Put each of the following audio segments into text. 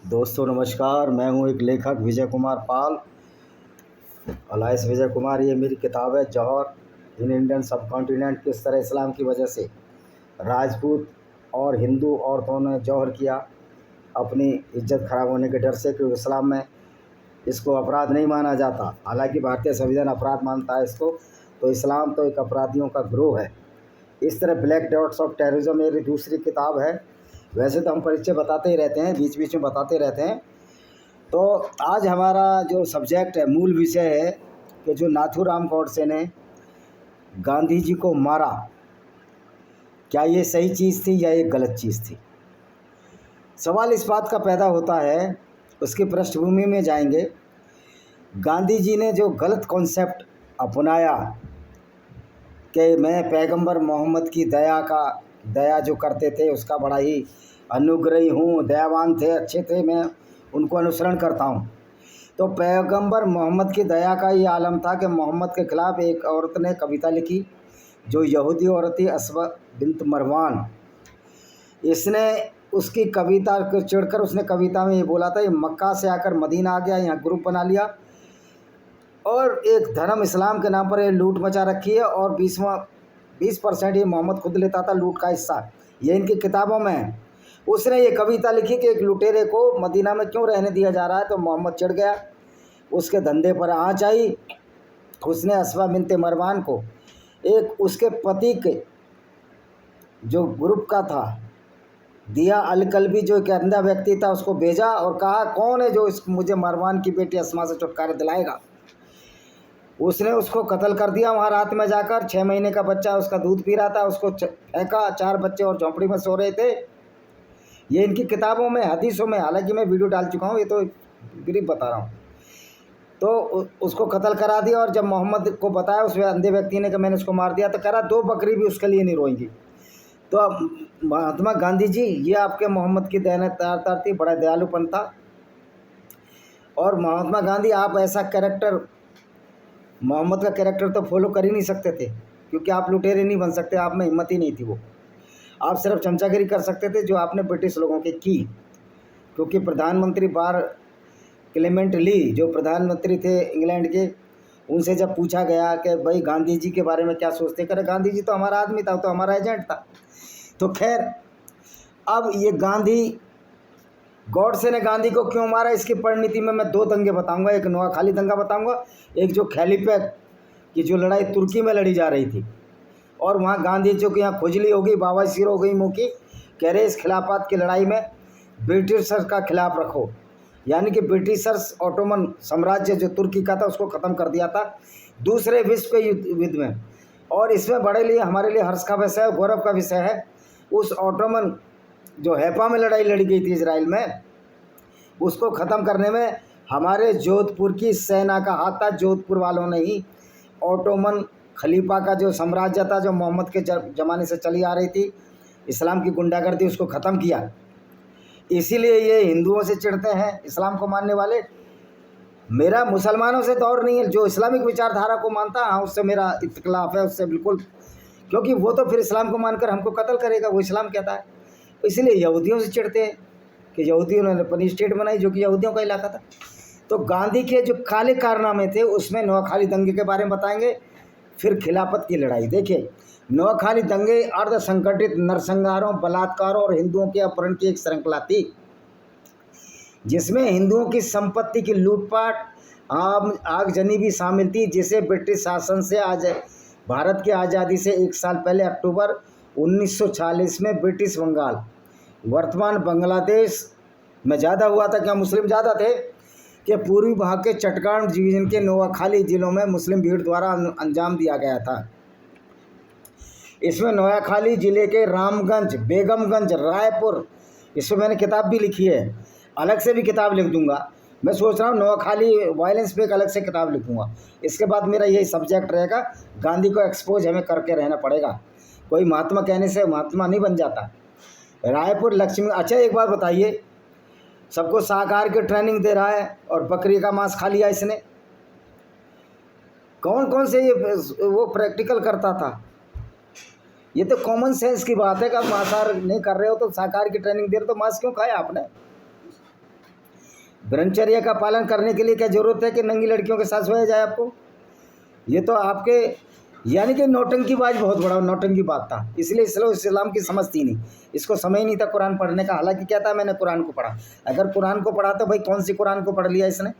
दोस्तों नमस्कार। मैं हूं एक लेखक विजय कुमार पाल, अलाइस विजय कुमार। ये मेरी किताब है जौहर इन इंडियन सब कॉन्टिनेंट। किस तरह इस्लाम की वजह से राजपूत और हिंदू औरतों ने जौहर किया अपनी इज्जत खराब होने के डर से, क्योंकि इस्लाम में इसको अपराध नहीं माना जाता। हालांकि भारतीय संविधान अपराध मानता है इसको, तो इस्लाम तो एक अपराधियों का गिरोह है। इस तरह ब्लैक डॉट्स ऑफ टेररिज्म मेरी दूसरी किताब है। वैसे तो हम परिचय बताते ही रहते हैं, बीच बीच में बताते रहते हैं। तो आज हमारा जो सब्जेक्ट है, मूल विषय है कि जो नाथूराम गोडसे ने गांधी जी को मारा, क्या ये सही चीज़ थी या ये गलत चीज़ थी। सवाल इस बात का पैदा होता है, उसकी पृष्ठभूमि में जाएंगे। गांधी जी ने जो गलत कॉन्सेप्ट अपनाया कि मैं पैगंबर मोहम्मद की दया जो करते थे उसका बड़ा ही अनुग्रही हूँ, दयावान थे, अच्छे थे, मैं उनको अनुसरण करता हूँ। तो पैगंबर मोहम्मद की दया का ये आलम था कि मोहम्मद के ख़िलाफ़ एक औरत ने कविता लिखी, जो यहूदी औरत थी, असमा बिन्त मरवान। इसने उसकी कविता को चिढ़कर उसने कविता में ये बोला था, ये मक्का से आकर मदीना आ गया, यहाँ ग्रुप बना लिया और एक धर्म इस्लाम के नाम पर ये लूट मचा रखी है, और 20% ये मोहम्मद खुद लेता था लूट का हिस्सा। ये इनकी किताबों में है। उसने ये कविता लिखी कि एक लुटेरे को मदीना में क्यों रहने दिया जा रहा है। तो मोहम्मद चिढ़ गया, उसके धंधे पर आँच आई। उसने असमा बिन्त मरवान को, एक उसके पति के जो ग्रुप का था, दिया अलकल्बी, जो एक अंधा व्यक्ति था, उसको भेजा और कहा कौन है जो मुझे मरवान की बेटी असमा से छुटकारा दिलाएगा। उसने उसको कत्ल कर दिया वहाँ रात में जाकर। 6 महीने का बच्चा उसका दूध पी रहा था, उसको फेंका। 4 बच्चे और झोंपड़ी में सो रहे थे। ये इनकी किताबों में, हदीसों में, हालांकि मैं वीडियो डाल चुका हूँ, ये तो ब्रीफ बता रहा हूँ। तो उसको कत्ल करा दिया, और जब मोहम्मद को बताया उस अंधे व्यक्ति ने कि मैंने उसको मार दिया, तो कह रहा 2 बकरी भी उसके लिए नहीं रोएंगी। तो अब महात्मा गांधी जी, ये आपके मोहम्मद की दयालुता थी, बड़ा दयालुपन था। और महात्मा गांधी, आप ऐसा कैरेक्टर, मोहम्मद का कैरेक्टर तो फॉलो कर ही नहीं सकते थे, क्योंकि आप लुटेरे नहीं बन सकते, आप में हिम्मत ही नहीं थी। वो आप सिर्फ चमचागिरी कर सकते थे, जो आपने ब्रिटिश लोगों की की। क्योंकि प्रधानमंत्री क्लेमेंट ली, जो प्रधानमंत्री थे इंग्लैंड के, उनसे जब पूछा गया कि भाई गांधी जी के बारे में क्या सोचते, करे गांधी जी तो हमारा आदमी था, तो हमारा एजेंट था। तो खैर, अब ये गॉडसे ने गांधी को क्यों मारा, इसकी परिणति में मैं 2 दंगे बताऊंगा। एक नोआखाली दंगा बताऊंगा, एक जो खैलीपैक की जो लड़ाई तुर्की में लड़ी जा रही थी, और वहाँ गांधी जी को यहाँ खुजली हो गई, बाबासीर हो गई मुँह की। कह रहे इस खिलाफत की लड़ाई में ब्रिटिशर्स का खिलाफ रखो, यानी कि ब्रिटिशर्स ऑटोमन साम्राज्य जो तुर्की का था उसको ख़त्म कर दिया था दूसरे विश्व के युद्ध में। और इसमें बड़े लिए हमारे लिए हर्ष का विषय है, गौरव का विषय है। उस ऑटोमन जो हैफा में लड़ाई लड़ी गई थी इजराइल में, उसको ख़त्म करने में हमारे जोधपुर की सेना का हाथ था। जोधपुर वालों ने ही ऑटोमन खलीफा का जो साम्राज्य था, जो मोहम्मद के ज़माने से चली आ रही थी, इस्लाम की गुंडागर्दी, उसको ख़त्म किया। इसीलिए ये हिंदुओं से चिढ़ते हैं, इस्लाम को मानने वाले। मेरा मुसलमानों से दौर नहीं है, जो इस्लामिक विचारधारा को मानता है, हाँ, उससे मेरा इख्तिलाफ है, उससे बिल्कुल, क्योंकि वो तो फिर इस्लाम को मानकर हमको कत्ल करेगा, वो इस्लाम कहता है। इसलिए यहूदियों से चिढ़ते हैं कि यहूदियों ने अपनी स्टेट बनाई, जो कि यहूदियों का इलाका था। तो गांधी के जो काले कारनामे थे, उसमें नोआखाली दंगे के बारे में बताएंगे, फिर खिलाफत की लड़ाई। देखिए, नोआखाली दंगे अर्ध संगठित नरसंहारों, बलात्कारों और हिंदुओं के अपहरण की एक श्रृंखला थी, जिसमें हिंदुओं की संपत्ति की लूटपाट, आगजनी भी शामिल थी, जिसे ब्रिटिश शासन से आज भारत की आज़ादी से 1 साल पहले अक्टूबर 1940 में ब्रिटिश बंगाल, वर्तमान बांग्लादेश में ज़्यादा हुआ था। क्या मुस्लिम ज़्यादा थे कि पूर्वी भाग के चटगांव डिवीज़न के नोआखाली जिलों में मुस्लिम भीड़ द्वारा अंजाम दिया गया था। इसमें नोआखाली ज़िले के रामगंज, बेगमगंज, रायपुर, इसमें मैंने किताब भी लिखी है, अलग से भी किताब लिख दूंगा। मैं सोच रहा हूँ नोआखाली वायलेंस पे एक अलग से किताब लिखूंगा। इसके बाद मेरा यही सब्जेक्ट रहेगा, गांधी को एक्सपोज हमें करके रहना पड़ेगा। कोई महात्मा कहने से महात्मा नहीं बन जाता। रायपुर लक्ष्मी, अच्छा एक बात बताइए, सबको शाकाहार की ट्रेनिंग दे रहा है और बकरी का मांस खा लिया इसने। कौन कौन से ये वो प्रैक्टिकल करता था। ये तो कॉमन सेंस की बात है कि आप मांसाहार नहीं कर रहे हो तो शाकाहार की ट्रेनिंग दे रहे हो तो मांस क्यों खाया आपने? ब्रह्मचर्य का पालन करने के लिए क्या जरूरत है कि नंगी लड़कियों के साथ सोया जाए आपको? ये तो आपके यानी कि नौटंकीबाज बहुत बड़ा नौटंकी बात था, इसलिए इस्लाम की समझ थी नहीं, इसको समय नहीं था कुरान पढ़ने का। हालांकि क्या था, मैंने कुरान को पढ़ा। अगर कुरान को पढ़ा तो भाई कौन सी कुरान को पढ़ लिया इसने?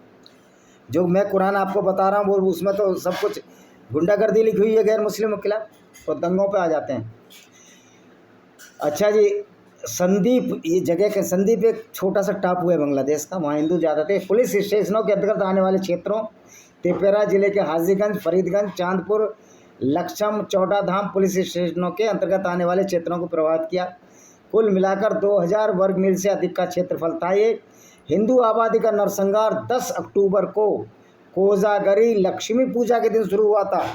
जो मैं कुरान आपको बता रहा हूँ वो उसमें तो सब कुछ गुंडागर्दी लिखी हुई है गैर मुस्लिमों के खिलाफ, तो दंगों पे आ जाते हैं। अच्छा जी, संदीप, ये जगह के संदीप एक छोटा सा टापू है बांग्लादेश का, वहाँ हिंदू ज़्यादा थे। पुलिस स्टेशनों के अंतर्गत आने वाले क्षेत्रों तेपेरा जिले के हाजीगंज, फरीदगंज, चांदपुर, लक्षम, चौड़ाधाम पुलिस स्टेशनों के अंतर्गत आने वाले क्षेत्रों को प्रभावित किया। कुल मिलाकर 2000 वर्ग मील से अधिक का क्षेत्रफल था। ये हिंदू आबादी का नरसंहार 10 अक्टूबर को कोजागरी लक्ष्मी पूजा के दिन शुरू हुआ था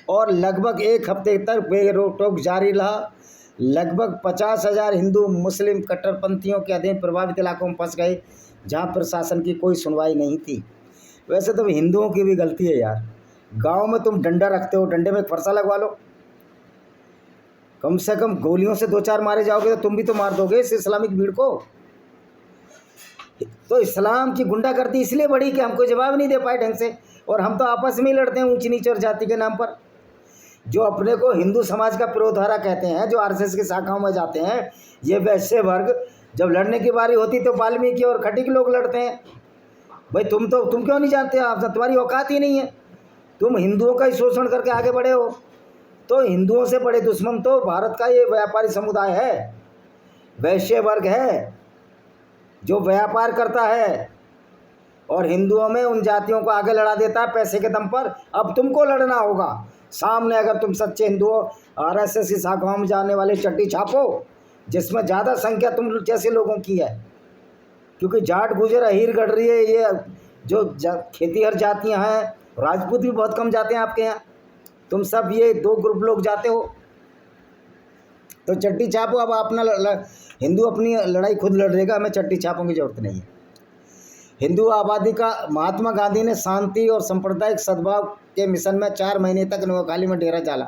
और लगभग एक हफ्ते तक बेरोक-टोक जारी रहा। लगभग 50,000 हिंदू मुस्लिम कट्टरपंथियों के अधीन प्रभावित इलाकों में फंस गए, जहां प्रशासन की कोई सुनवाई नहीं थी। वैसे तो हिंदुओं की भी गलती है यार, गांव में तुम डंडा रखते हो, डंडे में एक फरसा लगवा लो, कम से कम गोलियों से 2-4 मारे जाओगे तो तुम भी तो मार दोगे इस इस्लामिक भीड़ को। तो इस्लाम की गुंडागर्दी इसलिए बढ़ी कि हमको जवाब नहीं दे पाए ढंग से, और हम तो आपस में ही लड़ते हैं ऊंच नीच और जाति के नाम पर। जो अपने को हिंदू समाज का पुरोधारा कहते हैं, जो आरएसएस की शाखाओं में जाते हैं, ये वैश्य वर्ग, जब लड़ने की बारी होती तो वाल्मीकि और खटी के लोग लड़ते हैं। भाई तुम क्यों नहीं जानते? आप तुम्हारी औकात ही नहीं है, तुम हिंदुओं का ही शोषण करके आगे बढ़े हो। तो हिंदुओं से बड़े दुश्मन तो भारत का ये व्यापारी समुदाय है, वैश्य वर्ग है जो व्यापार करता है और हिंदुओं में उन जातियों को आगे लड़ा देता है पैसे के दम पर। अब तुमको लड़ना होगा सामने, अगर तुम सच्चे हिंदू हो। आरएसएस की शाखाओं में जाने वाले चट्टी छापो, जिसमें ज़्यादा संख्या तुम जैसे लोगों की है, क्योंकि जाट, गुजर, अहीर, गडरी, ये जो खेतीहर जातियां हैं, राजपूत भी बहुत कम जाते हैं आपके यहाँ। तुम सब ये 2 ग्रुप लोग जाते हो, तो चट्टी छापो। अब अपना हिंदू अपनी लड़ाई खुद लड़ेगा, हमें चट्टी छापों की जरूरत नहीं है। हिंदू आबादी का महात्मा गांधी ने शांति और सांप्रदायिक सद्भाव के मिशन में 4 महीने तक नोआखाली में डेरा डाला।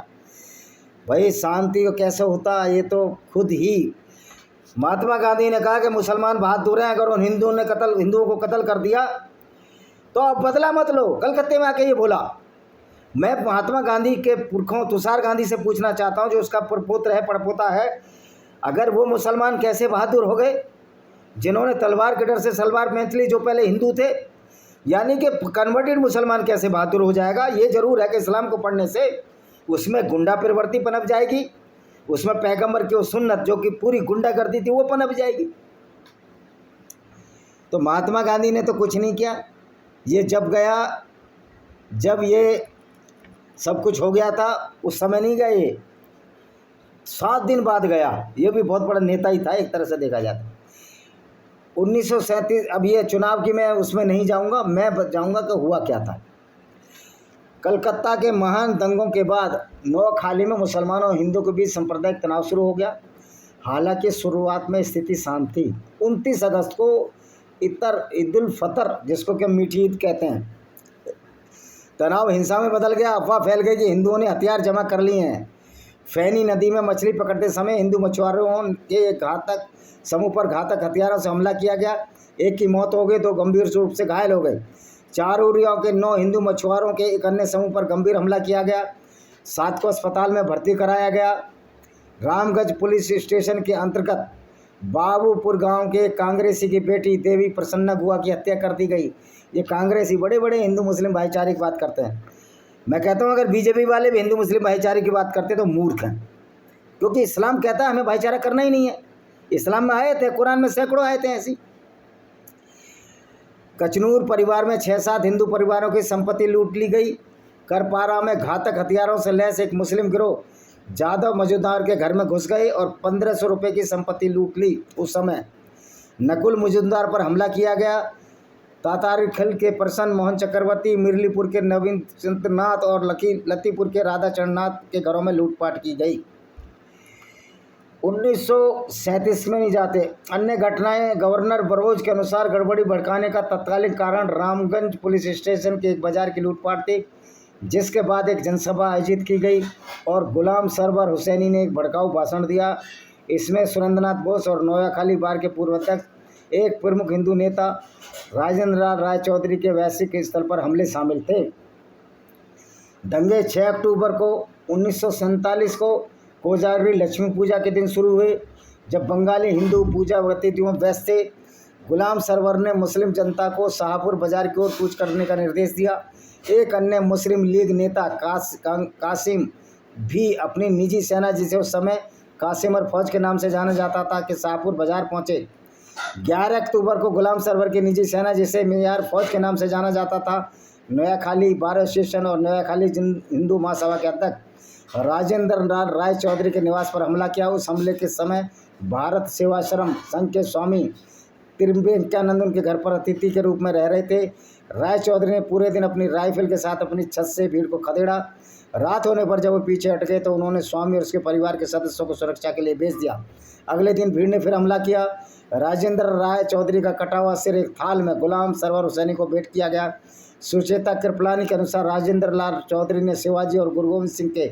भाई शांति को कैसे होता, ये तो खुद ही महात्मा गांधी ने कहा कि मुसलमान बहादुर हैं, अगर उन हिंदुओं को कत्ल कर दिया तो अब बदला मत लो। कलकत्ते में आके ये बोला। मैं महात्मा गांधी के पुरखों तुषार गांधी से पूछना चाहता हूँ, जो उसका पुत्र है, पड़पोता है, अगर वो मुसलमान कैसे बहादुर हो गए जिन्होंने तलवार के डर से सलवार पहन ली, जो पहले हिंदू थे? यानी कि कन्वर्टेड मुसलमान कैसे बहादुर हो जाएगा? ये जरूर है कि इस्लाम को पढ़ने से उसमें गुंडा प्रवृत्ति पनप जाएगी, उसमें पैगंबर की वो सुन्नत जो कि पूरी गुंडागर्दी थी वो पनप जाएगी। तो महात्मा गांधी ने तो कुछ नहीं किया। ये जब ये सब कुछ हो गया था उस समय नहीं गया, ये 7 दिन बाद गया। ये भी बहुत बड़ा नेता ही था एक तरह से देखा जाता। 1937, अब ये चुनाव की मैं उसमें नहीं जाऊंगा, मैं जाऊंगा कि हुआ क्या था। कलकत्ता के महान दंगों के बाद नोआखाली में मुसलमानों और हिंदुओं के बीच सांप्रदायिक तनाव शुरू हो गया। हालांकि शुरुआत में स्थिति शांत थी। 29 अगस्त को ईद उल फितर, जिसको कि मीठी ईद कहते हैं, तनाव हिंसा में बदल गया। अफवाह फैल गई कि हिंदुओं ने हथियार जमा कर लिए हैं। फैनी नदी में मछली पकड़ते समय हिंदू मछुआरों के एक घातक समूह पर घातक हथियारों से हमला किया गया। एक की मौत हो गई, 2 गंभीर रूप से घायल हो गए। 4 उरियाओं के 9 हिंदू मछुआरों के एक अन्य समूह पर गंभीर हमला किया गया। 7 को अस्पताल में भर्ती कराया गया। रामगंज पुलिस स्टेशन के अंतर्गत बाबूपुर गांव के कांग्रेसी की बेटी देवी प्रसन्ना गुआ की हत्या कर दी गई। ये कांग्रेसी बड़े बड़े हिंदू मुस्लिम भाईचारे की बात करते हैं। मैं कहता हूँ अगर बीजेपी वाले भी हिंदू मुस्लिम भाईचारे की बात करते तो मूर्ख हैं, क्योंकि इस्लाम कहता है हमें भाईचारा करना ही नहीं है। इस्लाम में आयत है, कुरान में सैकड़ों आयतें ऐसी। कचनूर परिवार में 6-7 हिंदू परिवारों की संपत्ति लूट ली गई। करपारा में घातक हथियारों से लैस एक मुस्लिम गिरोह जादव मजुमदार के घर में घुस गए और 1500 रुपये की संपत्ति लूट ली। उस समय नकुल मजुमदार पर हमला किया गया। तातारीखल के प्रसन्न मोहन चक्रवर्ती, मिर्लीपुर के नवीन चंद्रनाथ और लतीपुर के राधा चरणनाथ के घरों में लूटपाट की गई। 1937 में नहीं जाते। अन्य घटनाएं गवर्नर बरोज के अनुसार गड़बड़ी भड़काने का तत्कालीन कारण रामगंज पुलिस स्टेशन के एक बाजार की लूटपाट थी। जिसके बाद एक जनसभा आयोजित की गई और गुलाम सरवर हुसैनी ने एक भड़काऊ भाषण दिया। इसमें सुरेंद्रनाथ बोस और नोया खाली बार के पूर्व अध्यक्ष एक प्रमुख हिंदू नेता राजेंद्र लाल राय चौधरी के वैश्विक स्तर पर हमले शामिल थे। दंगे 6 अक्टूबर को 1947 को कोजागरी लक्ष्मी पूजा के दिन शुरू हुए, जब बंगाली हिंदू पूजा गतिविधियों में व्यस्त थे। गुलाम सरवर ने मुस्लिम जनता को शाहपुर बाजार की ओर कूच करने का निर्देश दिया। एक अन्य मुस्लिम लीग नेता कासिम भी अपनी निजी सेना, जिसे उस समय कासिमर फौज के नाम से जाना जाता था, कि शाहपुर बाजार पहुंचे। 11 अक्टूबर को गुलाम सरवर की निजी सेना, जिसे मेयार फौज के नाम से जाना जाता था, नोयाखाली बार एसोसिएशन और नोयाखाली हिंदू महासभा के अध्यक्ष राजेंद्र लाल राय चौधरी के निवास पर हमला किया। उस हमले के समय भारत सेवाश्रम संघ के स्वामी त्रिवेंकटानंद उनके घर पर अतिथि के रूप में रह रहे थे। राय चौधरी ने पूरे दिन अपनी राइफल के साथ अपनी छत से भीड़ को खदेड़ा। रात होने पर जब वो पीछे हट गए तो उन्होंने स्वामी और उसके परिवार के सदस्यों को सुरक्षा के लिए भेज दिया। अगले दिन भीड़ ने फिर हमला किया। राजेंद्र राय चौधरी का कटा हुआ सिर एक थाल में गुलाम सरवर हुसैनी को भेंट किया गया। सुचेता कृपलानी के अनुसार राजेंद्र लाल चौधरी ने शिवाजी और गुरु गोविंद सिंह के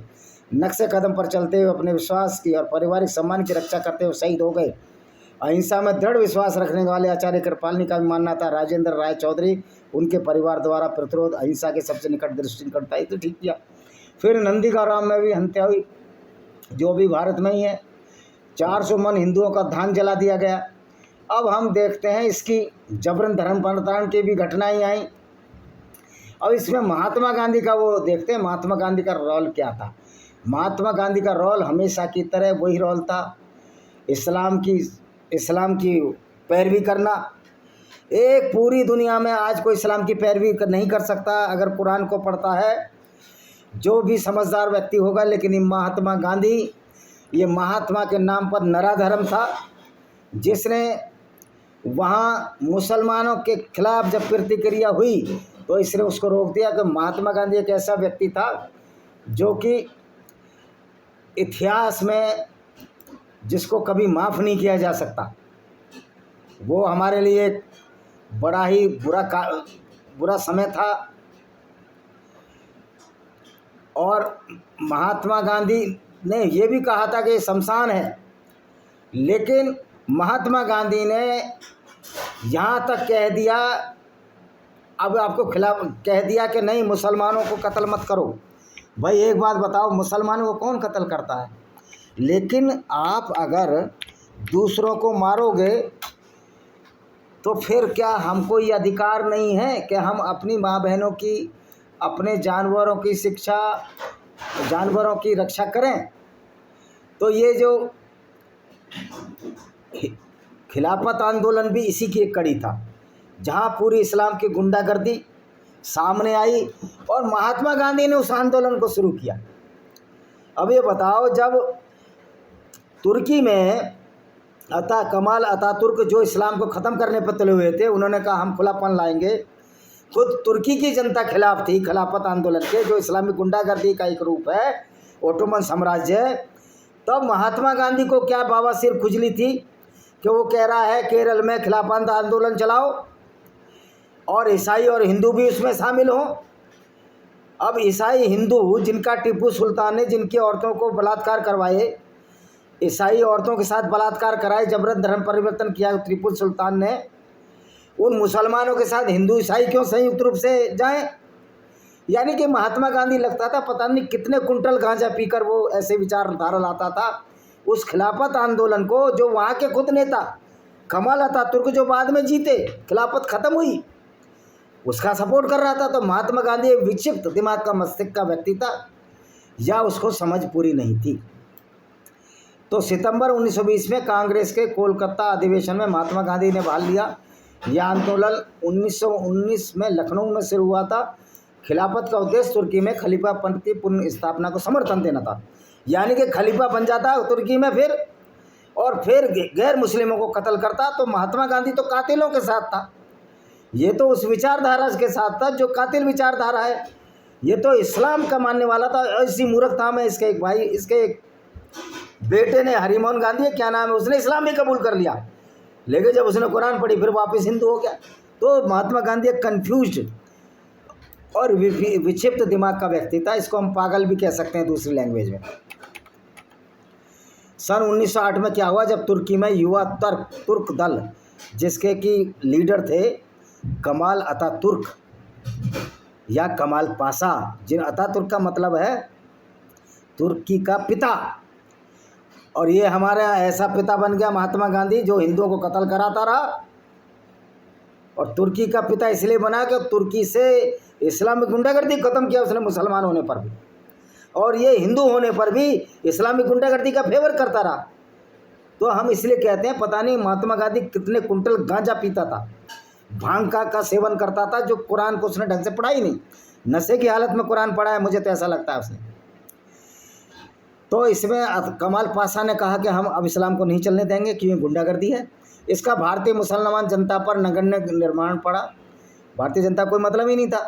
नक्शे कदम पर चलते हुए अपने विश्वास की और पारिवारिक सम्मान की रक्षा करते हुए शहीद हो गए। अहिंसा में दृढ़ विश्वास रखने वाले आचार्य कृपालनी का भी मानना था राजेंद्र राय चौधरी उनके परिवार द्वारा प्रतिरोध अहिंसा के सबसे निकट दृष्टिकोण था। तो ठीक किया। फिर नंदीग्राम में भी हत्या हुई, जो भी भारत में ही है। 400 मन हिंदुओं का धान जला दिया गया। अब हम देखते हैं इसकी जबरन धर्म परिवर्तन की भी घटनाएं आई। अब इसमें महात्मा गांधी का वो देखते हैं, महात्मा गांधी का रोल क्या था। महात्मा गांधी का रोल हमेशा की तरह वही रोल था, इस्लाम की पैरवी करना। एक पूरी दुनिया में आज कोई इस्लाम की पैरवी नहीं कर सकता अगर कुरान को पढ़ता है, जो भी समझदार व्यक्ति होगा। लेकिन ये महात्मा गांधी, ये महात्मा के नाम पर नराधर्म था, जिसने वहाँ मुसलमानों के खिलाफ जब प्रतिक्रिया हुई तो इसने उसको रोक दिया। कि महात्मा गांधी एक ऐसा व्यक्ति था जो कि इतिहास में जिसको कभी माफ़ नहीं किया जा सकता। वो हमारे लिए एक बड़ा ही बुरा समय था। और महात्मा गांधी ने ये भी कहा था कि शमशान है, लेकिन महात्मा गांधी ने यहाँ तक कह दिया, अब आपको खिलाफ कह दिया कि नहीं, मुसलमानों को कत्ल मत करो। भाई एक बात बताओ, मुसलमानों को कौन कत्ल करता है? लेकिन आप अगर दूसरों को मारोगे तो फिर क्या हमको ये अधिकार नहीं है कि हम अपनी माँ बहनों की, अपने जानवरों की शिक्षा, जानवरों की रक्षा करें? तो ये जो खिलाफत आंदोलन भी इसी की एक कड़ी था, जहाँ पूरी इस्लाम की गुंडागर्दी सामने आई और महात्मा गांधी ने उस आंदोलन को शुरू किया। अब ये बताओ, जब तुर्की में कमाल अतातुर्क जो इस्लाम को ख़त्म करने पर तुले हुए थे, उन्होंने कहा हम खुलापन लाएंगे। खुद तुर्की की जनता खिलाफ थी खिलाफत आंदोलन के, जो इस्लामी गुंडागर्दी का एक रूप है, ओटोमन साम्राज्य। तब महात्मा गांधी को क्या बावासीर खुजली थी कि वो कह रहा है केरल में खिलाफत आंदोलन चलाओ और ईसाई और हिंदू भी उसमें शामिल हों। अब ईसाई हिंदू, जिनका टीपू सुल्तान ने जिनकी औरतों को बलात्कार करवाए, ईसाई औरतों के साथ बलात्कार कराए, जबरन धर्म परिवर्तन किया टीपू सुल्तान ने, उन मुसलमानों के साथ हिंदू ईसाई क्यों संयुक्त रूप से जाएं? यानी कि महात्मा गांधी लगता था पता नहीं कितने कुंटल गांजा पीकर वो ऐसे विचारधारा लाता था। उस खिलाफत आंदोलन को जो वहाँ के खुद नेता कमाल अतातुर्क, जो बाद में जीते, खिलाफत ख़त्म हुई, उसका सपोर्ट कर रहा था। तो महात्मा गांधी एक विक्षिप्त दिमाग का, मस्तिष्क का व्यक्ति था, या उसको समझ पूरी नहीं थी। तो सितंबर 1920 में कांग्रेस के कोलकाता अधिवेशन में महात्मा गांधी ने भाग लिया। यह आंदोलन 1919 में लखनऊ में शुरू हुआ था। खिलाफत का उद्देश्य तुर्की में खलीफापंथ की पुनः स्थापना को समर्थन देना था, यानी कि खलीफा बन जाता तुर्की में फिर, और फिर गैर मुस्लिमों को कत्ल करता। तो महात्मा गांधी तो कातिलों के साथ था, ये तो उस विचारधारा के साथ था जो कातिल विचारधारा है। ये तो इस्लाम का मानने वाला था। ऐसी मूर्खता में इसके एक भाई, इसके एक बेटे ने, हरिमोहन गांधी क्या नाम है, उसने इस्लाम ही कबूल कर लिया, लेकिन जब उसने कुरान पढ़ी फिर वापस हिंदू हो गया। तो महात्मा गांधी एक कन्फ्यूज्ड और विक्षिप्त दिमाग का व्यक्ति था। इसको हम पागल भी कह सकते हैं दूसरी लैंग्वेज में। सन 1908 में क्या हुआ, जब तुर्की में युवा तुर्क दल, जिसके कि लीडर थे कमाल अतातुर्क या कमाल पाशा, जिन अतातुर्क का मतलब है तुर्की का पिता, और ये हमारा ऐसा पिता बन गया महात्मा गांधी जो हिंदुओं को कत्ल कराता रहा। और तुर्की का पिता इसलिए बना कि तुर्की से इस्लामिक गुंडागर्दी खत्म किया उसने मुसलमान होने पर भी, और ये हिंदू होने पर भी इस्लामिक गुंडागर्दी का फेवर करता रहा। तो हम इसलिए कहते हैं पता नहीं महात्मा गांधी कितने कुंटल गांजा पीता था, भांग का सेवन करता था, जो कुरान को उसने ढंग से पढ़ा ही नहीं, नशे की हालत में कुरान पढ़ा है, मुझे तो ऐसा लगता है उसने। तो इसमें कमाल पाशा ने कहा कि हम अब इस्लाम को नहीं चलने देंगे क्योंकि गुंडागर्दी है। इसका भारतीय मुसलमान जनता पर नगण्य निर्माण पड़ा। भारतीय जनता कोई मतलब ही नहीं था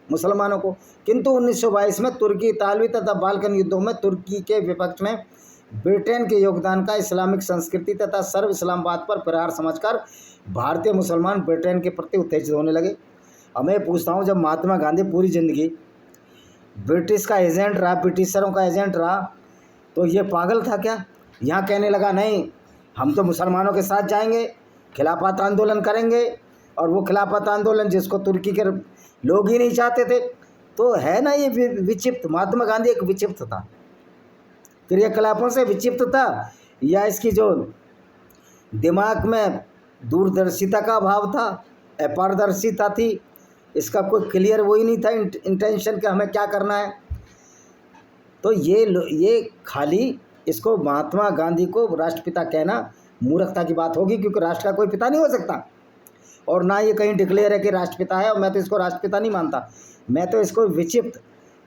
मुसलमानों को। किंतु 1922 में तुर्की इतालवी तथा बाल्कन युद्धों में तुर्की के विपक्ष में ब्रिटेन के योगदान का इस्लामिक संस्कृति तथा सर्व इस्लामाबाद पर प्रहार समझकर भारतीय मुसलमान ब्रिटेन के प्रति उत्तेजित होने लगे। अब मैं पूछता हूँ, जब महात्मा गांधी पूरी ज़िंदगी ब्रिटिश का एजेंट रहा, ब्रिटिशरों का एजेंट रहा, तो ये पागल था क्या? यहाँ कहने लगा नहीं हम तो मुसलमानों के साथ जाएंगे, खिलाफत आंदोलन करेंगे, और वो खिलाफत आंदोलन जिसको तुर्की के लोग ही नहीं चाहते थे। तो है ना ये विक्षिप्त, महात्मा गांधी एक विक्षिप्त था, क्रियाकलापों से विक्षिप्त था, या इसकी जो दिमाग में दूरदर्शिता का अभाव था, अपारदर्शिता थी, इसका कोई क्लियर वही नहीं था इंटेंशन कि हमें क्या करना है। तो ये खाली इसको महात्मा गांधी को राष्ट्रपिता कहना मूर्खता की बात होगी, क्योंकि राष्ट्र का कोई पिता नहीं हो सकता, और ना ये कहीं डिक्लेयर है कि राष्ट्रपिता है। और मैं तो इसको राष्ट्रपिता नहीं मानता, मैं तो इसको विक्षिप्त,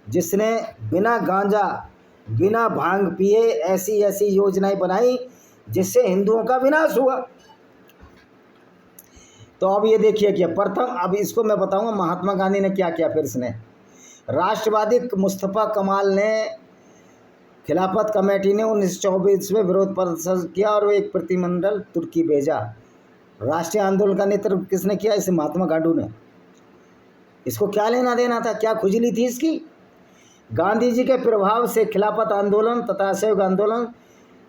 जिसने बिना गांजा बिना भांग पिए ऐसी ऐसी योजनाएं बनाई जिससे हिंदुओं का विनाश हुआ। तो अब ये देखिए कि प्रथम, अब इसको मैं बताऊंगा महात्मा गांधी ने क्या किया। फिर इसने राष्ट्रवादी मुस्तफ़ा कमाल ने, खिलाफत कमेटी ने 1924 में विरोध प्रदर्शन किया और वो एक प्रतिनिधिमंडल तुर्की भेजा। राष्ट्रीय आंदोलन का नेतृत्व किसने किया? इसे महात्मा गांधी ने। इसको क्या लेना देना था, क्या खुजली थी इसकी? गांधी जी के प्रभाव से खिलाफत आंदोलन तथा असहयोग आंदोलन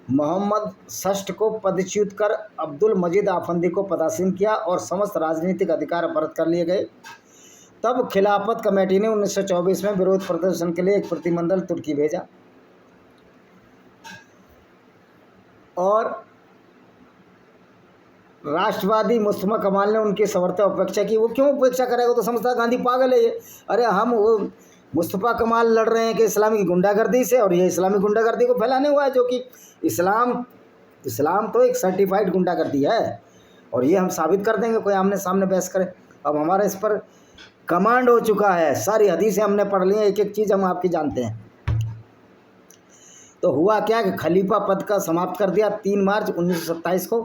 मोहम्मद षष्ठ को पदच्युत कर अब्दुल मजीद आफंदी को पदासीन किया और समस्त राजनीतिक अधिकार बरकरार कर लिए गए। तब खिलाफत कमेटी ने 1924 में विरोध प्रदर्शन के लिए एक प्रतिनिधिमंडल तुर्की भेजा, और राष्ट्रवादी मुस्तफ़ा कमाल ने उनकी समर्थन उपेक्षा की। वो क्यों उपेक्षा करेगा? तो समझता गांधी पागल है ये। अरे हम वो मुस्तफ़ा कमाल लड़ रहे हैं कि इस्लामी गुंडागर्दी से, और ये इस्लामी गुंडागर्दी को फैलाने हुआ है, जो कि इस्लाम तो एक सर्टिफाइड गुंडागर्दी है, और ये हम साबित कर देंगे, कोई आमने सामने बहस करे। अब हमारा इस पर कमांड हो चुका है, सारी हदीसें हमने पढ़ ली हैं, एक एक चीज़ हम आपकी जानते हैं। तो हुआ क्या कि खलीफा पद का समाप्त कर दिया 3 मार्च 1927 को।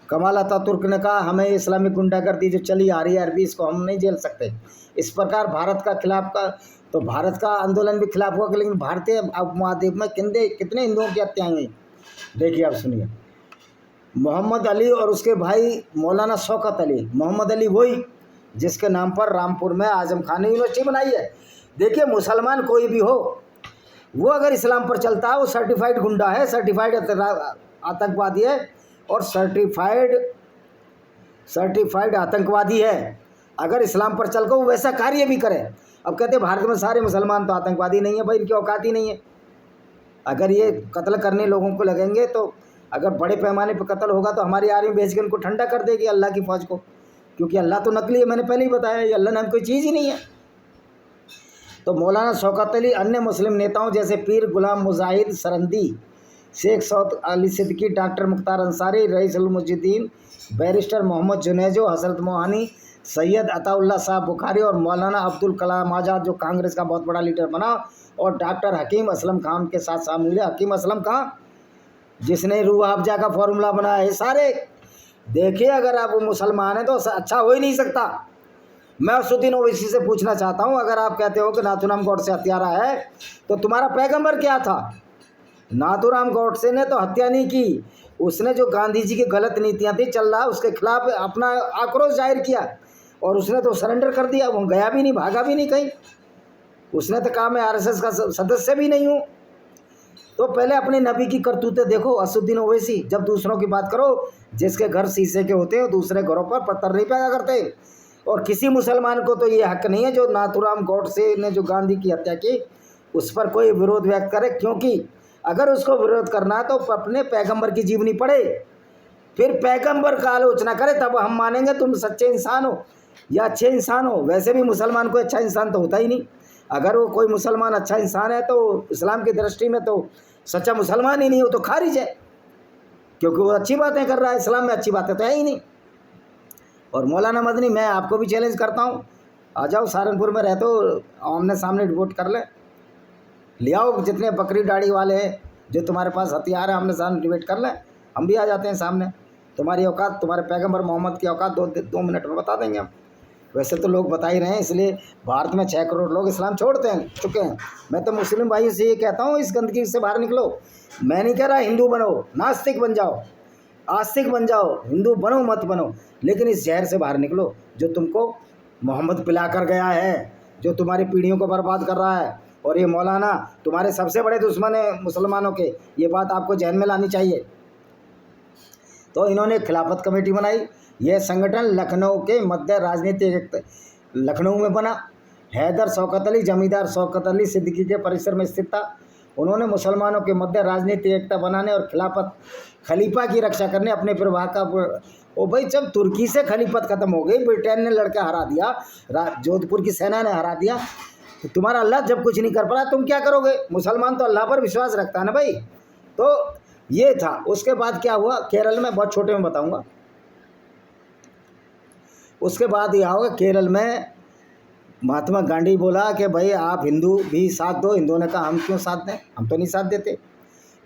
कमाल अतातुर्क ने कहा हमें इस्लामिक गुंडागर्दी जो चली आ रही है अरबी, इसको हम नहीं झेल सकते। इस प्रकार भारत का खिलाफ का, तो भारत का आंदोलन भी खिलाफ हुआ, लेकिन भारतीय उपमहाद्वीप में कितने हिंदुओं की हत्याएं हुई, देखिए आप सुनिए। मोहम्मद अली और उसके भाई मौलाना शौकत अली, मोहम्मद अली वही जिसके नाम पर रामपुर में आजम खान ने यूनिवर्सिटी बनाई है। देखिए मुसलमान कोई भी हो, वो अगर इस्लाम पर चलता है वो सर्टिफाइड गुंडा है, सर्टिफाइड आतंकवादी है, और सर्टिफाइड आतंकवादी है अगर इस्लाम पर चल कर वो वैसा कार्य भी करे। अब कहते हैं भारत में सारे मुसलमान तो आतंकवादी नहीं है, भाई इनकी औकात ही नहीं है। अगर ये कत्ल करने लोगों को लगेंगे, तो अगर बड़े पैमाने पर कत्ल होगा तो हमारी आर्मी भेज के उनको ठंडा कर देगी अल्लाह की फौज को, क्योंकि अल्लाह तो नकली है, मैंने पहले ही बताया, ये अल्लाह नाम कोई चीज़ ही नहीं है। तो मौलाना शौकत अली अन्य मुस्लिम नेताओं जैसे पीर गुलाम मुजाहिद सरंदी, Sheikh Saud Ali Siddiqui, doctor Mukhtar Ansari, rice ul Mujahideen, barrister Mohammad Junejo, हजरत मोहानी, सैयद अताउल्ला साहब बुखारी और मौलाना अब्दुल कलाम आज़ाद जो कांग्रेस का बहुत बड़ा लीडर बना, और डॉक्टर हकीम असलम खान के साथ शामिल हुए। हकीम असलम कहाँ, जिसने रूह अफ़ज़ा का फॉर्मूला बनाया है सारे। देखिए अगर आप वो मुसलमान हैं तो अच्छा हो ही नहीं सकता। मैं उसुद्दीन ओवैसी से पूछना चाहता हूँ, अगर आप कहते हो कि नाथूराम गौडसे हत्यारा है, तो तुम्हारा पैगंबर क्या था? नाथूराम गौडसे ने तो हत्या नहीं की, उसने जो गांधी जी की गलत नीतियाँ थी चल रहा उसके खिलाफ अपना आक्रोश जाहिर किया, और उसने तो सरेंडर कर दिया, वो गया भी नहीं, भागा भी नहीं कहीं। उसने तो कहा मैं आरएसएस का सदस्य भी नहीं हूँ। तो पहले अपने नबी की करतूतें देखो। असुद्दीन ओवैसी, जब दूसरों की बात करो, जिसके घर शीशे के होते हैं दूसरे घरों पर पत्थर नहीं फेंका करते। और किसी मुसलमान को तो ये हक नहीं है जो नाथूराम गोडसे ने जो गांधी की हत्या की उस पर कोई विरोध व्यक्त करे, क्योंकि अगर उसको विरोध करना है तो अपने पैगंबर की जीवनी पढ़े, फिर पैगंबर का आलोचना करे, तब हम मानेंगे तुम सच्चे इंसान हो या अच्छे इंसान हो। वैसे भी मुसलमान कोई अच्छा इंसान तो होता ही नहीं। अगर वो कोई मुसलमान अच्छा इंसान है तो इस्लाम की दृष्टि में तो सच्चा मुसलमान ही नहीं हो, तो खारिज है, क्योंकि वो अच्छी बातें कर रहा है। इस्लाम में अच्छी बातें तो है ही नहीं। और मौलाना मदनी, मैं आपको भी चैलेंज करता हूँ, आ जाओ, सहारनपुर में रहते हो, आमने सामने डिबेट कर ले आओ जितने बकरी दाढ़ी वाले हैं, जो तुम्हारे पास हथियार है, आमने सामने डिबेट कर लें, हम भी आ जाते हैं सामने। तुम्हारी औकात, तुम्हारे पैगंबर मोहम्मद की औकात 2 मिनट में बता देंगे हम। वैसे तो लोग बता ही रहे हैं, इसलिए भारत में 6 करोड़ लोग इस्लाम छोड़ चुके हैं। मैं तो मुस्लिम भाइयों से ये कहता हूँ, इस गंदगी से बाहर निकलो। मैं नहीं कह रहा हिंदू बनो, नास्तिक बन जाओ, आस्तिक बन जाओ, हिंदू बनो मत बनो, लेकिन इस जहर से बाहर निकलो जो तुमको मोहम्मद पिला कर गया है, जो तुम्हारी पीढ़ियों को बर्बाद कर रहा है। और ये मौलाना तुम्हारे सबसे बड़े दुश्मन है मुसलमानों के, ये बात आपको जहन में लानी चाहिए। तो इन्होंने खिलाफत कमेटी बनाई। यह संगठन लखनऊ के मध्य राजनीतिक लखनऊ में बना। हैदर शौकत अली, जमींदार शौकत अली सिद्दीकी के परिसर में स्थित था। उन्होंने मुसलमानों के मध्य राजनीतिक एकता बनाने और खिलाफत खलीफा की रक्षा करने अपने प्रवाह का। ओ भाई, जब तुर्की से खलीफत खत्म हो गई, ब्रिटेन ने लड़के हरा दिया, जोधपुर की सेना ने हरा दिया, तो तुम्हारा अल्लाह जब कुछ नहीं कर पा रहा तुम क्या करोगे? मुसलमान तो अल्लाह पर विश्वास रखता है ना भाई। तो ये था। उसके बाद क्या हुआ केरल में, बहुत छोटे में बताऊंगा। उसके बाद यह होगा, केरल में महात्मा गांधी बोला कि भाई आप हिंदू भी साथ दो। हिंदुओं ने कहा हम क्यों साथ दें, हम तो नहीं साथ देते,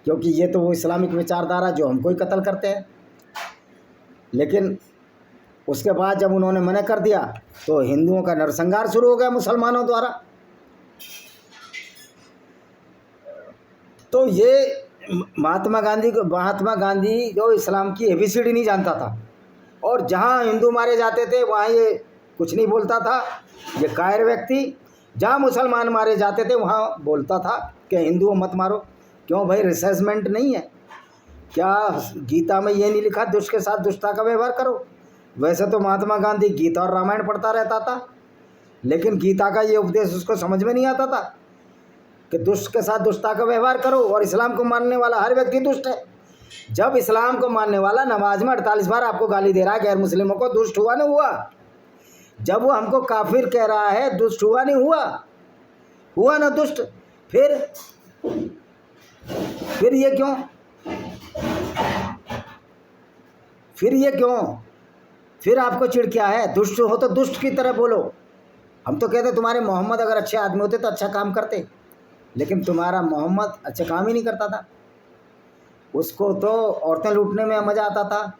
क्योंकि ये तो वो इस्लामिक विचारधारा जो हमको ही कत्ल करते हैं। लेकिन उसके बाद जब उन्होंने मना कर दिया तो हिंदुओं का नरसंहार शुरू हो गया मुसलमानों द्वारा। तो ये महात्मा गांधी जो इस्लाम की एबीसीडी नहीं जानता था, और जहाँ हिंदू मारे जाते थे वहाँ ये कुछ नहीं बोलता था, ये कायर व्यक्ति। जहाँ मुसलमान मारे जाते थे वहाँ बोलता था कि हिंदुओं मत मारो। क्यों भाई, रिसेसमेंट नहीं है क्या? गीता में ये नहीं लिखा दुष्ट के साथ दुष्टता का व्यवहार करो? वैसे तो महात्मा गांधी गीता और रामायण पढ़ता रहता था, लेकिन गीता का ये उपदेश उसको समझ में नहीं आता था कि दुष्ट के साथ दुष्टता का व्यवहार करो। और इस्लाम को मानने वाला हर व्यक्ति दुष्ट है। जब इस्लाम को मानने वाला नमाज में 48 बार आपको गाली दे रहा है गैर मुस्लिमों को, दुष्ट हुआ नहीं हुआ? जब वो हमको काफिर कह रहा है, दुष्ट हुआ नहीं हुआ? हुआ ना दुष्ट? फिर ये क्यों? फिर आपको चिढ़ क्या है? दुष्ट हो तो दुष्ट की तरह बोलो। हम तो कहते तुम्हारे मोहम्मद अगर अच्छे आदमी होते तो अच्छा काम करते, लेकिन तुम्हारा मोहम्मद अच्छा काम ही नहीं करता था। उसको तो औरतें लूटने में मज़ा आता था,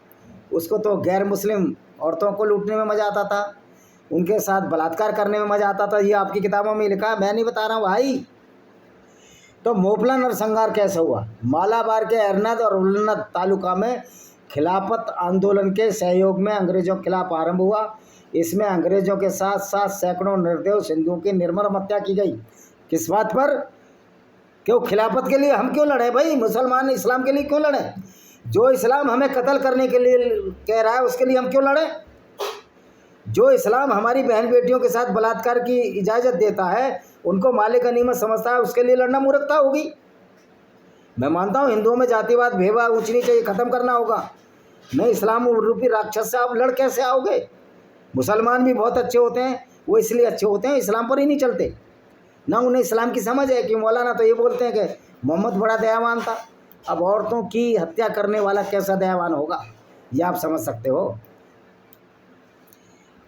उसको तो गैर मुस्लिम औरतों को लूटने में मज़ा आता था, उनके साथ बलात्कार करने में मज़ा आता था। ये आपकी किताबों में लिखा है, मैं नहीं बता रहा हूँ भाई। तो मोपला नरसंहार कैसे हुआ? मालाबार के एरनद और उल्लद तालुका में खिलाफत आंदोलन के सहयोग में अंग्रेज़ों के खिलाफ आरंभ हुआ। इसमें अंग्रेज़ों के साथ साथ सैकड़ों निर्दोष हिंदुओं की निर्मम हत्या की गई। किस बात पर? क्यों? खिलाफत के लिए हम क्यों लड़े भाई? मुसलमान इस्लाम के लिए क्यों लड़े? जो इस्लाम हमें कत्ल करने के लिए कह रहा है उसके लिए हम क्यों लड़े? जो इस्लाम हमारी बहन बेटियों के साथ बलात्कार की इजाज़त देता है, उनको मालिक गनीमत समझता है, उसके लिए लड़ना मूर्खता होगी। मैं मानता हूँ हिंदुओं में जातिवाद भेदभाव ऊंच नीच ये ख़त्म करना होगा। नहीं, इस्लाम रूपी राक्षस से आप लड़ कैसे आओगे? मुसलमान भी बहुत अच्छे होते हैं, वो इसलिए अच्छे होते हैं इस्लाम पर ही नहीं चलते ना, उन्हें इस्लाम की समझ है। कि मौलाना तो ये बोलते हैं कि मोहम्मद बड़ा दयावान था। अब औरतों की हत्या करने वाला कैसा दयावान होगा, ये आप समझ सकते हो।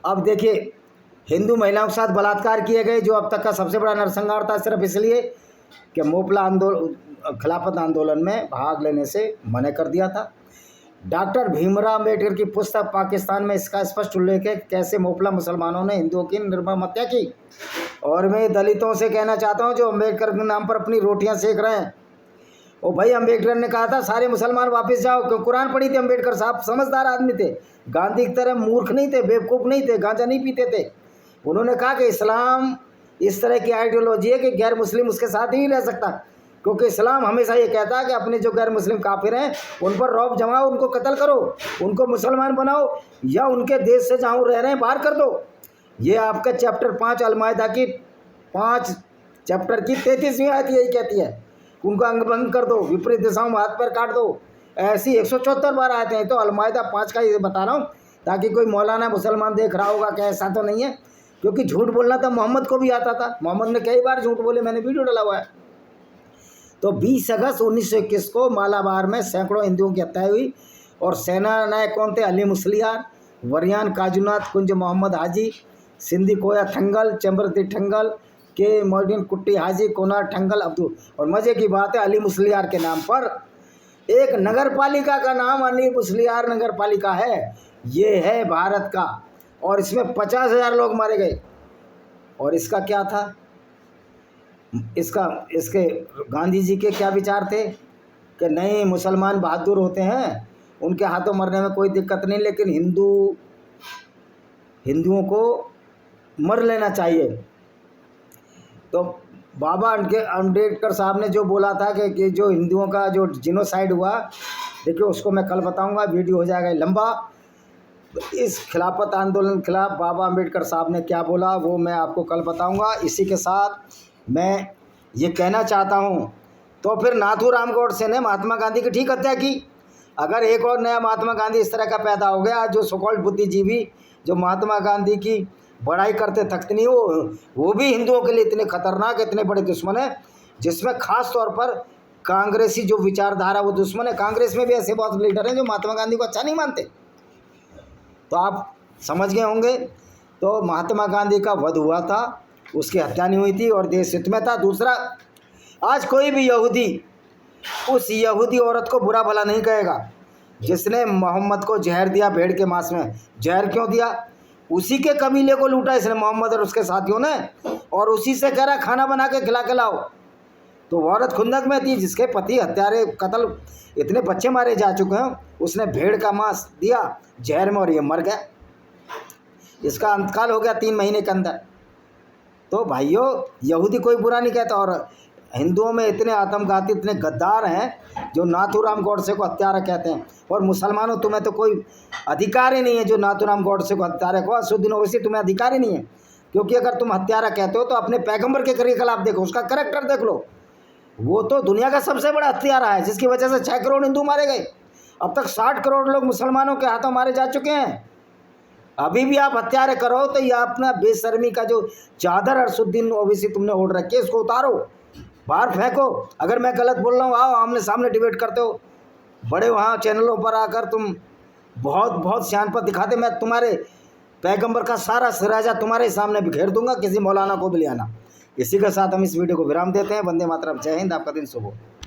अब देखिए, हिंदू महिलाओं के साथ बलात्कार किए गए, जो अब तक का सबसे बड़ा नरसंहार था, सिर्फ इसलिए कि मोपला खिलाफत आंदोलन में भाग लेने से मना कर दिया था। डॉक्टर भीमराव अम्बेडकर की पुस्तक पाकिस्तान में इसका स्पष्ट उल्लेख है कैसे मोपला मुसलमानों ने हिंदुओं की निर्मम हत्या की। और मैं दलितों से कहना चाहता हूं जो अम्बेडकर के नाम पर अपनी रोटियां सेक रहे हैं, ओ भाई, अम्बेडकर ने कहा था सारे मुसलमान वापस जाओ। क्यों? कुरान पढ़ी थी अम्बेडकर साहब, समझदार आदमी थे, गांधी की तरह मूर्ख नहीं थे, बेवकूफ़ नहीं थे, गांजा नहीं पीते थे। उन्होंने कहा कि इस्लाम इस तरह की आइडियोलॉजी है कि गैर मुस्लिम उसके साथ ही रह सकता, क्योंकि इस्लाम हमेशा ये कहता है कि अपने जो गैर मुस्लिम काफिर हैं उन पर रौब जमाओ, उनको कत्ल करो, उनको मुसलमान बनाओ या उनके देश से जहाँ रह रहे हैं बाहर कर दो। ये आपका चैप्टर 5 अल-माइदा की 5 चैप्टर की 33वीं आयत यही कहती है, उनको अंग भंग कर दो, विपरीत दिशाओं में हाथ पैर काट दो। ऐसी 174 बार आयतें हैं। तो अल-माइदा 5 का ये बता रहा हूँ ताकि कोई मौलाना मुसलमान देख रहा होगा कि ऐसा तो नहीं है, क्योंकि झूठ बोलना तो मोहम्मद को भी आता था, मोहम्मद ने कई बार झूठ बोले, मैंने वीडियो डाला हुआ है। तो 20 अगस्त 1921 को मालाबार में सैकड़ों हिंदुओं की हत्या हुई और सेना नायक कौन थे? अली मुसलियार, वरियान काजूनाथ, कुंज मोहम्मद हाजी, सिंधी कोया ठंगल, चंबरती ठंगल के मोहद्दीन कुट्टी हाजी, कोनार ठंगल, अब्दुल। और मज़े की बात है, अली मुसलियार के नाम पर एक नगर पालिका का नाम अली मुसलियार नगर पालिका है। ये है भारत का, और इसमें 50,000 लोग मारे गए। और इसका क्या था? इसके गांधी जी के क्या विचार थे कि नहीं, मुसलमान बहादुर होते हैं, उनके हाथों मरने में कोई दिक्कत नहीं, लेकिन हिंदुओं को मर लेना चाहिए। तो बाबा अम्बेडकर साहब ने जो बोला था कि जो हिंदुओं का जो जिनोसाइड हुआ, देखिए उसको मैं कल बताऊंगा, वीडियो हो जाएगा लंबा। इस खिलाफत आंदोलन के खिलाफ बाबा अम्बेडकर साहब ने क्या बोला वो मैं आपको कल बताऊंगा। इसी के साथ मैं ये कहना चाहता हूँ, तो फिर नाथूराम गोडसे ने महात्मा गांधी की ठीक हत्या की। अगर एक और नया महात्मा गांधी इस तरह का पैदा हो गया, जो सोकॉल्ड बुद्धिजीवी जो महात्मा गांधी की बड़ाई करते थकते नहीं, वो भी हिंदुओं के लिए इतने खतरनाक, इतने बड़े दुश्मन है, जिसमें खास तौर पर कांग्रेसी जो विचारधारा वो दुश्मन है। कांग्रेस में भी ऐसे बहुत लीडर हैं जो महात्मा गांधी को अच्छा नहीं मानते, तो आप समझ गए होंगे। तो महात्मा गांधी का वध हुआ था, उसकी हत्या नहीं हुई थी और देश हित में था। दूसरा, आज कोई भी यहूदी उस यहूदी औरत को बुरा भला नहीं कहेगा जिसने मोहम्मद को जहर दिया भेड़ के मांस में। जहर क्यों दिया? उसी के कबीले को लूटा इसने, मोहम्मद और उसके साथियों ने, और उसी से कह रहा खाना बना के खिला के लाओ। तो वो औरत खुंदक में थी जिसके पति हत्यारे कत्ल, इतने बच्चे मारे जा चुके हैं, उसने भेड़ का मांस दिया जहर में और ये मर गया। इसका अंतकाल हो गया 3 महीने के अंदर। तो भाइयों, यहूदी कोई बुरा नहीं कहता, और हिंदुओं में इतने आत्मघाती, इतने गद्दार हैं जो नाथूराम गोडसे को हत्यारा कहते हैं। और मुसलमानों, तुम्हें तो कोई अधिकार ही नहीं है जो नाथूराम गोडसे को हत्यारा को। असुद्दीन ओवैसी, तुम्हें अधिकार ही नहीं है, क्योंकि अगर तुम हत्यारा कहते हो तो अपने पैगंबर के खिलाफ देखो, उसका करैक्टर देख लो। वो तो दुनिया का सबसे बड़ा हत्यारा है, जिसकी वजह से 6 करोड़ हिंदू मारे गए। अब तक 60 करोड़ लोग मुसलमानों के हाथों मारे जा चुके हैं। अभी भी आप हत्यारे करो तो ये अपना बेशर्मी का जो चादर असुद्दीन ओवैसी तुमने ओढ़ रखी है, इसको उतारो, बाहर फेंको। अगर मैं गलत बोल रहा हूँ, आओ आमने सामने डिबेट करते हो, बड़े वहाँ चैनलों पर आकर तुम बहुत सियानपत दिखाते। मैं तुम्हारे पैगंबर का सारा सिराजा तुम्हारे सामने बिखेर दूंगा, किसी मौलाना को भी ले आना। इसी के साथ हम इस वीडियो को विराम देते हैं। वंदे मातरम, जय हिंद, आपका दिन शुभ हो।